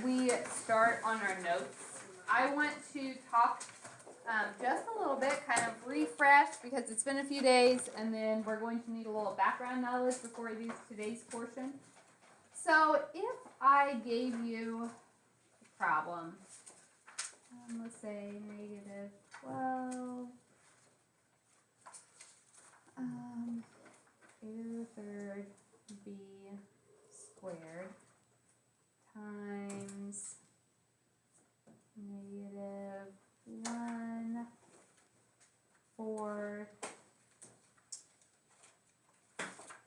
we start on our notes, I want to talk just a little bit, kind of refresh, because it's been a few days, and then we're going to need a little background knowledge before we do today's portion. So if I gave you a problem, let's say negative 12 a to the third b squared times negative 1 4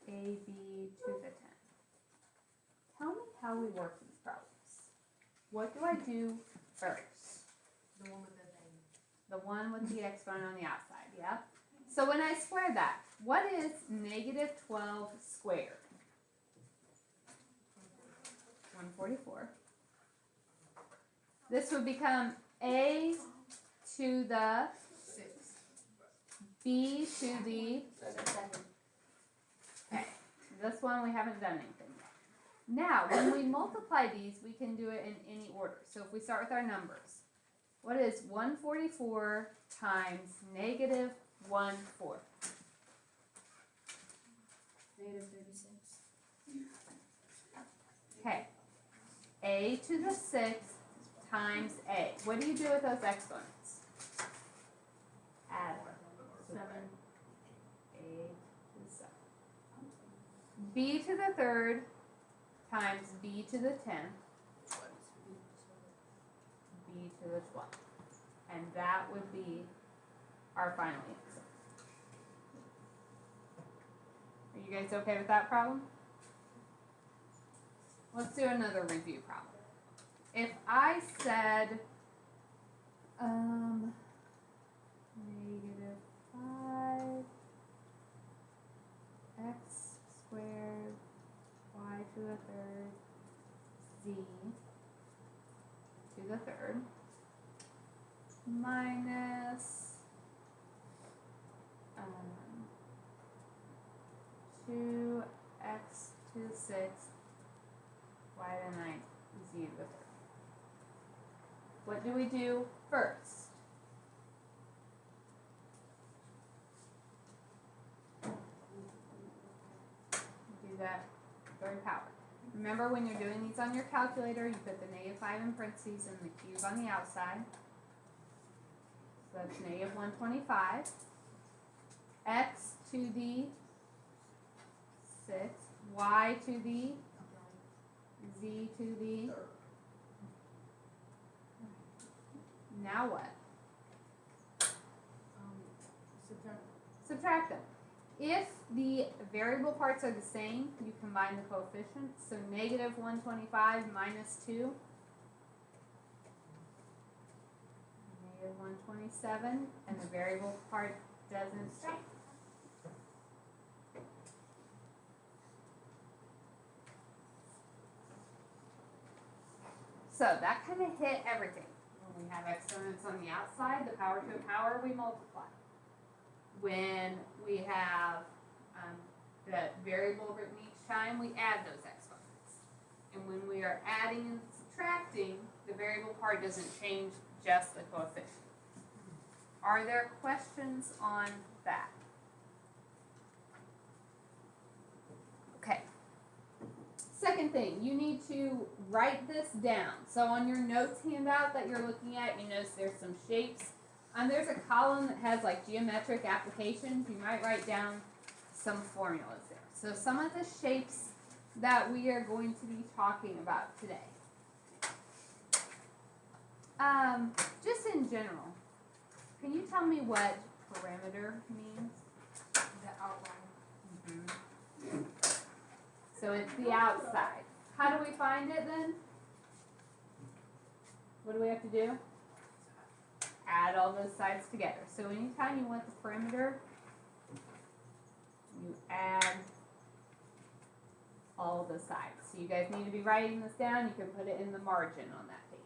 ab to the 10. Tell me how we work these problems. What do I do first? The one with the thing. The one with the exponent on the outside, yeah? So when I square that, what is negative 12 squared? 144. This would become a to the 6. b to the, 7. okay, this one we haven't done anything yet. Now, when we multiply these, we can do it in any order. So if we start with our numbers, what is 144 times negative 1 4? Negative 36. Okay, a to the 6th times a. What do you do with those exponents? Add 7, a to the 7. B to the 3rd times b to the 10th, b to the 12th. And that would be our final answer. Are you guys okay with that problem? Let's do another review problem. If I said negative 5 x squared y to the 3rd z to the 3rd minus 2x to the 6th y to the 9th z to the 3rd. What do we do first? Do that third power. Remember, when you're doing these on your calculator, you put the negative 5 in parentheses and the cube on the outside. So that's negative 125. X to the 6th, y to the z to the. Now what? Subtract them. If the variable parts are the same, you combine the coefficients. So negative 125 minus 2. Negative 127. And the variable part doesn't change. So that kind of hit everything. When we have exponents on the outside, the power to a power, we multiply. When we have the variable written each time, we add those exponents. And when we are adding and subtracting, the variable part doesn't change, just the coefficient. Are there questions on that? Okay. Second thing, you need to write this down. So on your notes handout that you're looking at, you notice there's some shapes. There's a column that has like geometric applications. You might write down some formulas there. So some of the shapes that we are going to be talking about today. Just in general, can you tell me what perimeter means? The outline. Mm-hmm. So it's the outside. How do we find it then? What do we have to do? Add all those sides together. So anytime you want the perimeter, you add all the sides. So you guys need to be writing this down. You can put it in the margin on that page.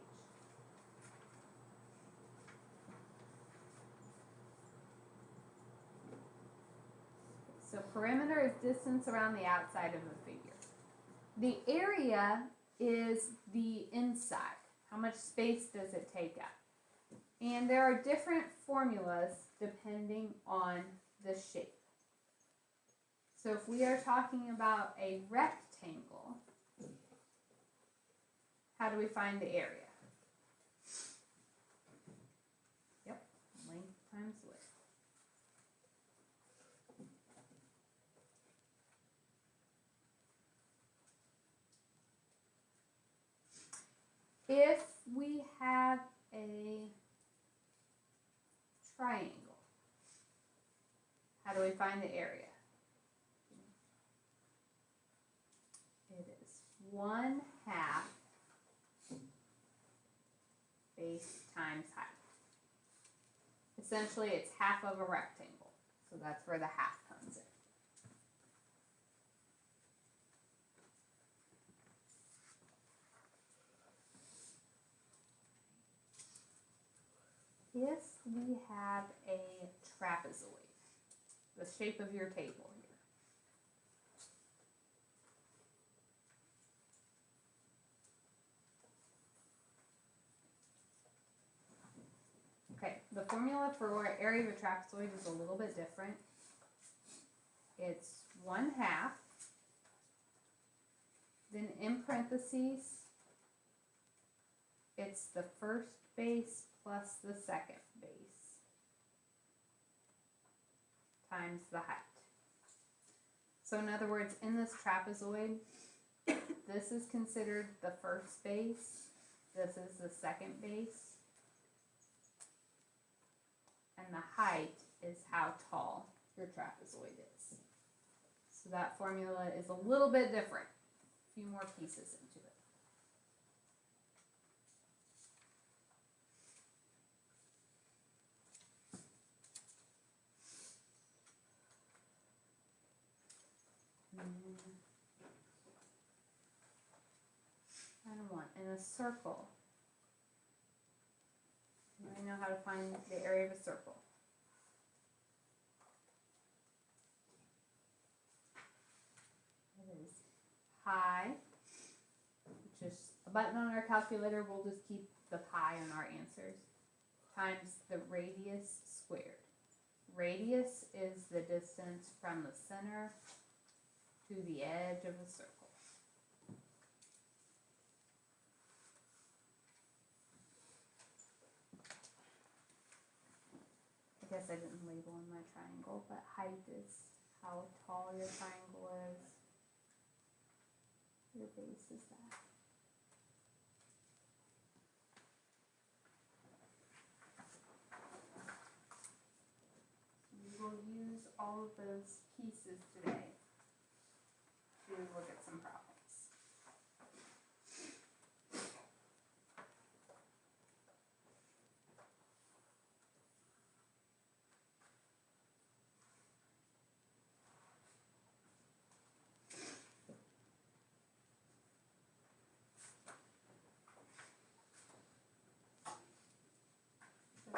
So perimeter is distance around the outside of the figure. The area is the inside. How much space does it take up? And there are different formulas depending on the shape. So if we are talking about a rectangle, how do we find the area? Yep, length times width. If we have a triangle, how do we find the area? It is 1/2 base times height. Essentially, it's half of a rectangle, so that's where the half comes in. If we have a trapezoid, the shape of your table here, okay, the formula for area of a trapezoid is a little bit different. It's 1/2, then in parentheses, it's the first base plus the second base times the height. So in other words, in this trapezoid, this is considered the first base, this is the second base, and the height is how tall your trapezoid is. So that formula is a little bit different, a few more pieces into it. And one in a circle. I know how to find the area of a circle. It is pi, which is a button on our calculator. We'll just keep the pi on our answers, times the radius squared. Radius is the distance from the center to the edge of a circle. I guess I didn't label in my triangle, but height is how tall your triangle is. Your base is that. We will use all of those pieces today to look at some problems. Does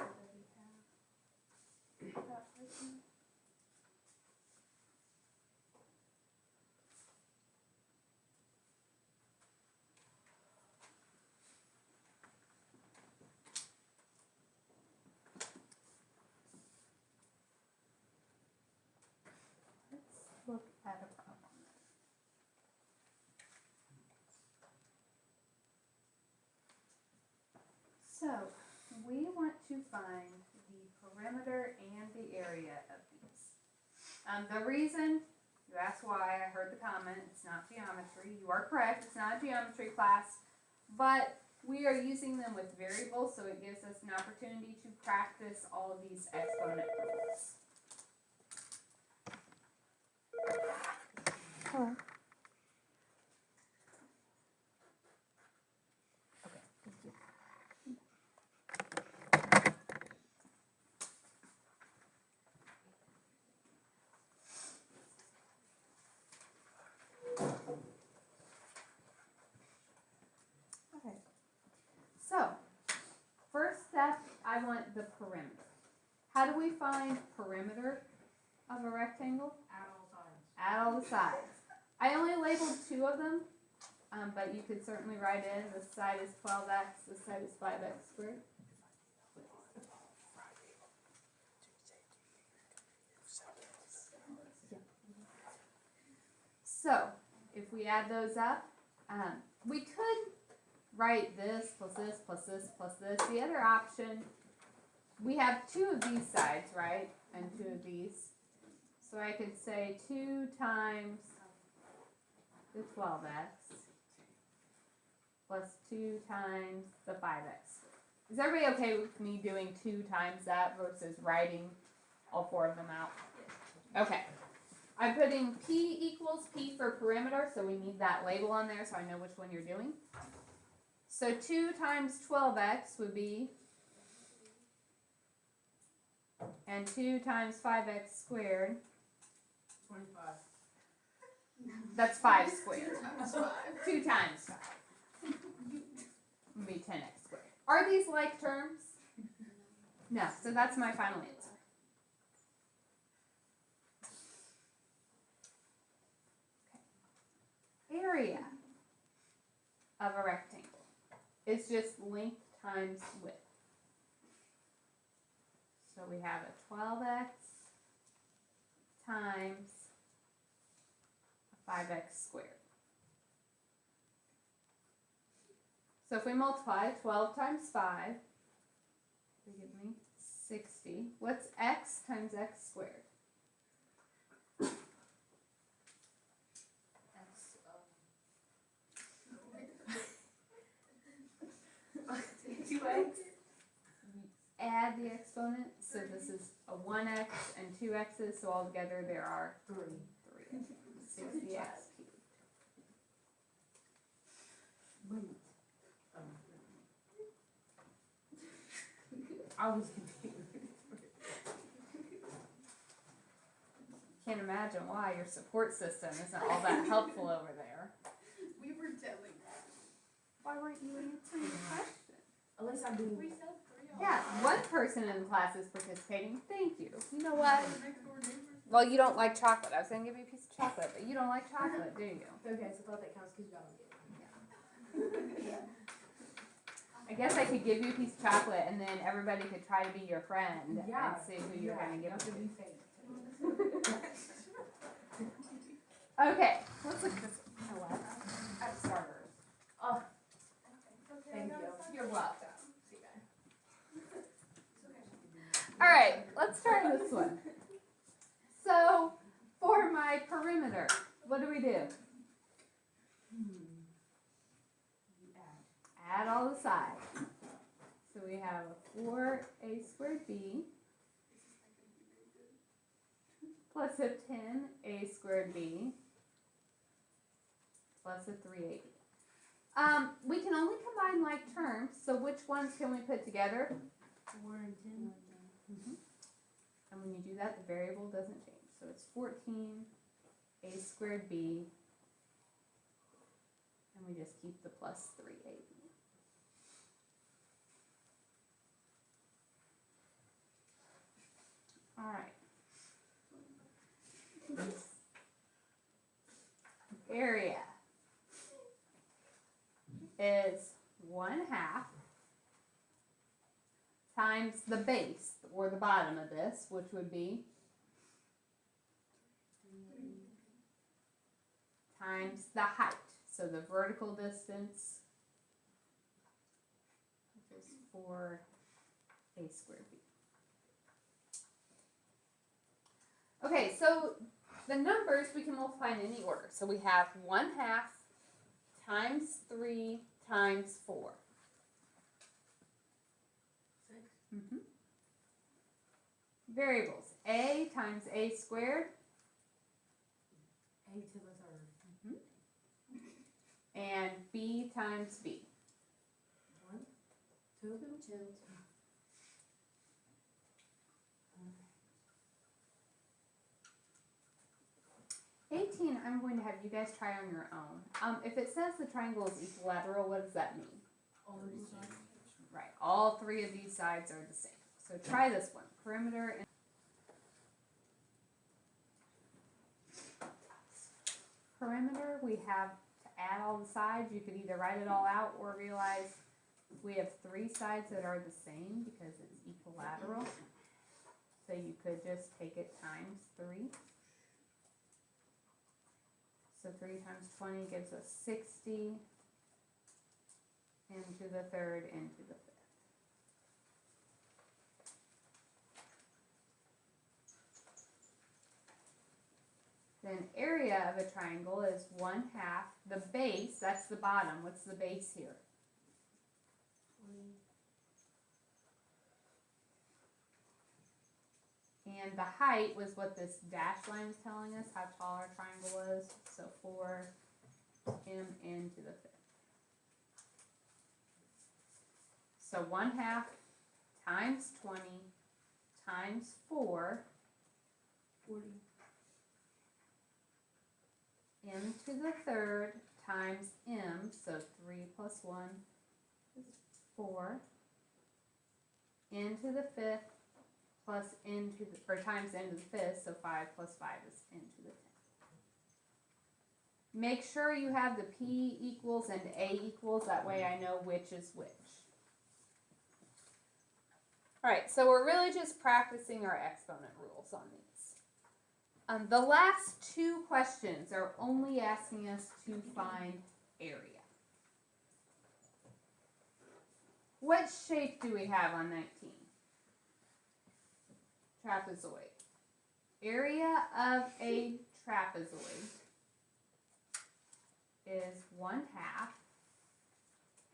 everybody have that written? Let's look at a problem. So, we want to find the perimeter and the area of these. The reason, you asked why, I heard the comment, it's not geometry. You are correct, it's not a geometry class, but we are using them with variables, so it gives us an opportunity to practice all of these exponent rules. Hello. Okay, thank you. Okay, so first step, I want the perimeter. How do we find perimeter of a rectangle? At all times. Add all the sides. I only labeled 2 of them. but you could certainly write in this side is 12x, this side is 5x squared. So, if we add those up, we could write this plus this plus this plus this. The other option, we have 2 of these sides, right? And 2 of these. So I could say 2 times the 12x plus 2 times the 5x. Is everybody okay with me doing 2 times that versus writing all 4 of them out? Okay. I'm putting P equals P for perimeter, so we need that label on there so I know which one you're doing. So 2 times 12x would be, and 2 times 5x squared, 25. that's 5 squared. 2 times 5 would be 10x squared. Are these like terms? No, so that's my final answer. Area of a rectangle is just length times width. So we have a 12x times a 5x squared. So if we multiply 12 times 5, they give me 60. What's x times x squared? Add the exponent, so this is a 1x and 2x's, so altogether there are 3. 60x cubed. I was confused. Can't imagine why your support system isn't all that helpful over there. We were telling. Why weren't you answering the question? At least I'm doing. We said 3 Yeah, one person in the class is participating. Thank you. You know what? Next door neighbors. Well, you don't like chocolate. I was going to give you a piece of chocolate, but you don't like chocolate, do you? Okay, so I thought that counts because you got me. I guess I could give you a piece of chocolate and then everybody could try to be your friend and see who you're going to give it to. be fake. Okay, let's look at this one. At starters. Oh, Okay, thank you. You're welcome. See you All right, let's try this one. So, for my perimeter, what do? You add. Add all the sides. So we have a 4a squared b plus a 10a squared b plus a 3ab. We can only combine like terms, so which ones can we put together? 4 and 10. And when you do that, the variable doesn't change. So it's 14a squared b, and we just keep the plus 3ab. All right. Area is 1/2 times the base, or the bottom of this, which would be times the height. So the vertical distance, which is 4a squared b. Okay, so the numbers we can multiply in any order. So we have 1/2 times 3 times 4. 6. Mm-hmm. Variables. A times a squared. A to the 3rd. Mm-hmm. And b times b. 1, 2, 2. 18, I'm going to have you guys try on your own. If it says the triangle is equilateral, what does that mean? All of these sides. Right, all 3 of these sides are the same. So try this one. Perimeter and perimeter, we have to add all the sides, you could either write it all out or realize we have 3 sides that are the same because it's equilateral. So you could just take it times 3. So 3 times 20 gives us 60 into the third into the fifth. Then area of a triangle is 1/2. The base, that's the bottom. What's the base here? And the height was what this dashed line is telling us, how tall our triangle was. So 4m into the fifth. So 1/2 times 20 times 4, 40. m to the third times m, so 3 plus 1 is 4, n to the fifth plus n to the, or times n to the fifth, so 5 plus 5 is n to the 10th. Make sure you have the p equals and a equals, that way I know which is which. Alright, so we're really just practicing our exponent rules on these. The last 2 questions are only asking us to find area. What shape do we have on 19? Trapezoid. Area of a trapezoid is 1/2.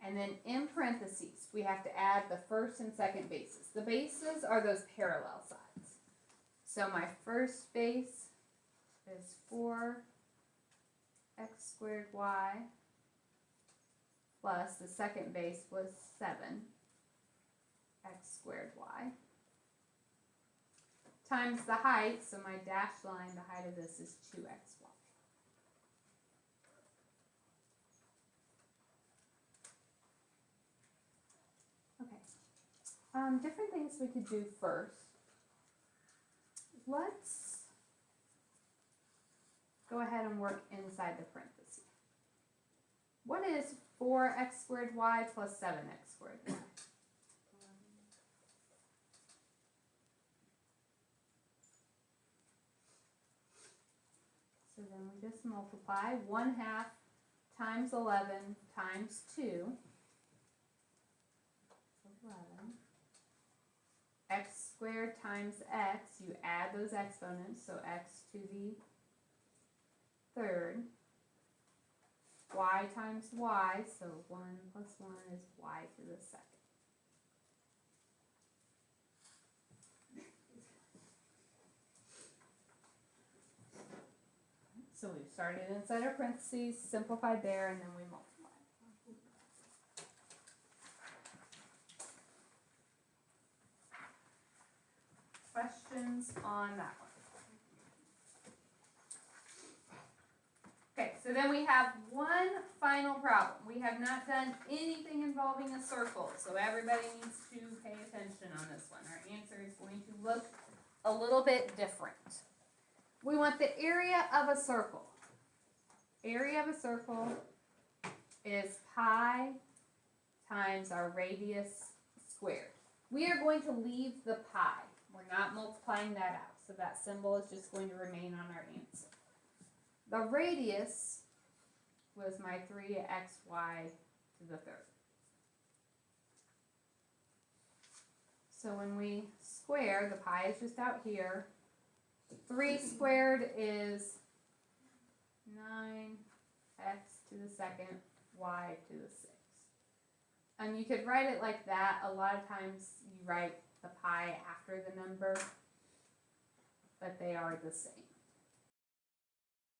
And then in parentheses, we have to add the first and second bases. The bases are those parallel sides. So my first base is 4x squared y plus the second base was 7x squared y times the height, so my dashed line, the height of this is 2xy. Okay. Different things we could do first. Let's go ahead and work inside the parentheses. What is 4x squared y plus 7x squared y? So then we just multiply 1/2 times 11 times 2. 11. X squared times x, you add those exponents, so x to the third. Y times y, so 1 plus 1 is y to the second. So we've started inside our parentheses, simplified there, and then we multiplied. Questions on that one? Okay, so then we have one final problem. We have not done anything involving a circle, so everybody needs to pay attention on this one. Our answer is going to look a little bit different. We want the area of a circle. Area of a circle is pi times our radius squared. We are going to leave the pi. We're not multiplying that out, so that symbol is just going to remain on our answer. The radius was my 3xy to the third. So when we square, the pi is just out here. 3 squared is 9x to the second, y to the 6th. And you could write it like that. A lot of times you write the pi after the number, but they are the same.